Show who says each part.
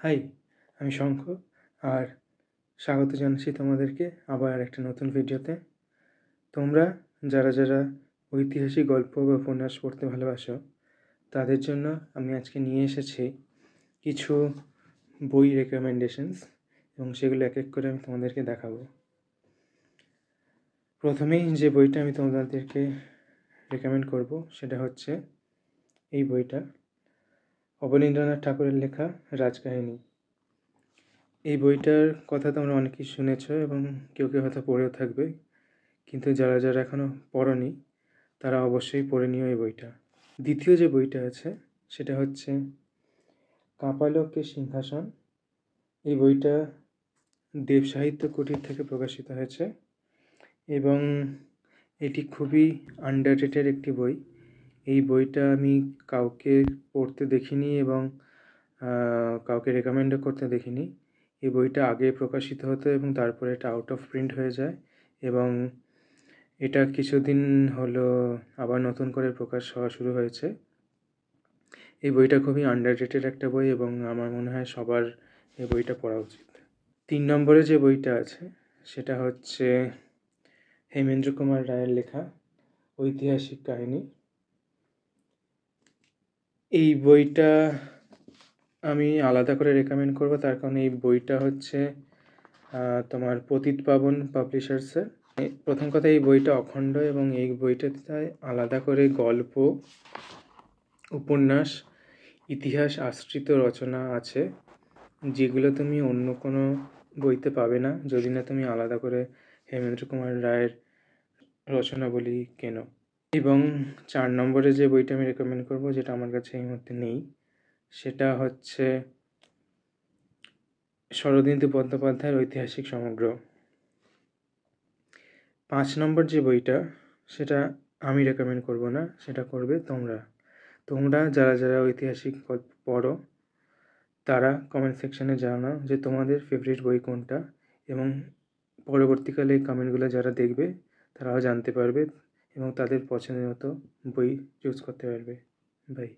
Speaker 1: High, আমি শঙ্খ আর স্বাগত জানাচ্ছি তোমাদেরকে আবার একটা নতুন ভিডিওতে। তোমরা যারা ঐতিহাসিক গল্প বা উপন্যাস পড়তে ভালোবাসো তাদের জন্য আমি আজকে নিয়ে এসেছি কিছু বই রেকমেন্ডেশনস এবং সেগুলো এক এক করে আমি তোমাদেরকে দেখাবো। প্রথমেই যে বইটা আমি তোমাদেরকে রেকমেন্ড করব সেটা হচ্ছে এই বইটা, অবনীন্দ্রনাথ ঠাকুরের লেখা রাজকাহিনী। এই বইটার কথা তোমরা অনেকেই শুনেছ এবং কেউ হয়তো পড়েও থাকবে, কিন্তু যারা এখনও পড়োনি তারা অবশ্যই পড়ে নিও এই বইটা। দ্বিতীয় যে বইটা আছে সেটা হচ্ছে কাপালকে সিংহাসন। এই বইটা দেব সাহিত্য কুটির থেকে প্রকাশিত হয়েছে এবং এটি খুবই আন্ডাররেটেড একটি বই। এই বইটা আমি কাউকে পড়তে দেখিনি এবং কাউকে রেকমেন্ডও করতে দেখিনি। এই বইটা আগে প্রকাশিত হতো এবং তারপরে এটা আউট অফ প্রিন্ট হয়ে যায় এবং এটা কিছুদিন হলো আবার নতুন করে প্রকাশ হওয়া শুরু হয়েছে। এই বইটা খুবই আন্ডাররেটেড একটা বই এবং আমার মনে হয় সবার এই বইটা পড়া উচিত। 3 নম্বরে যে বইটা আছে সেটা হচ্ছে হেমেন্দ্র কুমার রায়ের লেখা ঐতিহাসিক কাহিনী। এই বইটা আমি আলাদা করে রেকমেন্ড করব, তার কারণ এই বইটা হচ্ছে তোমার পতিত পাবন পাবলিশার্সের। প্রথম কথা, এই বইটা অখণ্ড এবং এই বইটাতে আলাদা করে গল্প, উপন্যাস, ইতিহাস আশ্রিত রচনা আছে যেগুলো তুমি অন্য কোনো বইতে পাবে না যদি না তুমি আলাদা করে হেমেন্দ্র কুমার রায়ের রচনাবলী কেনো। এবং 4 নম্বরে যে বইটা আমি রেকমেন্ড করব, যেটা আমার কাছে এই মুহূর্তে নেই, সেটা হচ্ছে শরদিন্দু বন্দ্যোপাধ্যায়ের ঐতিহাসিক সমগ্র। 5 নম্বর যে বইটা সেটা আমি রেকমেন্ড করব না, সেটা করবে তোমরা যারা ঐতিহাসিক গল্প পড়ো তারা কমেন্ট সেকশানে জানাও যে তোমাদের ফেভারিট বই কোনটা, এবং পরবর্তীকালে এই কমেন্টগুলো যারা দেখবে তারাও জানতে পারবে এবং তাদের পছন্দের মতো বই চুজ করতে পারবে। বাই।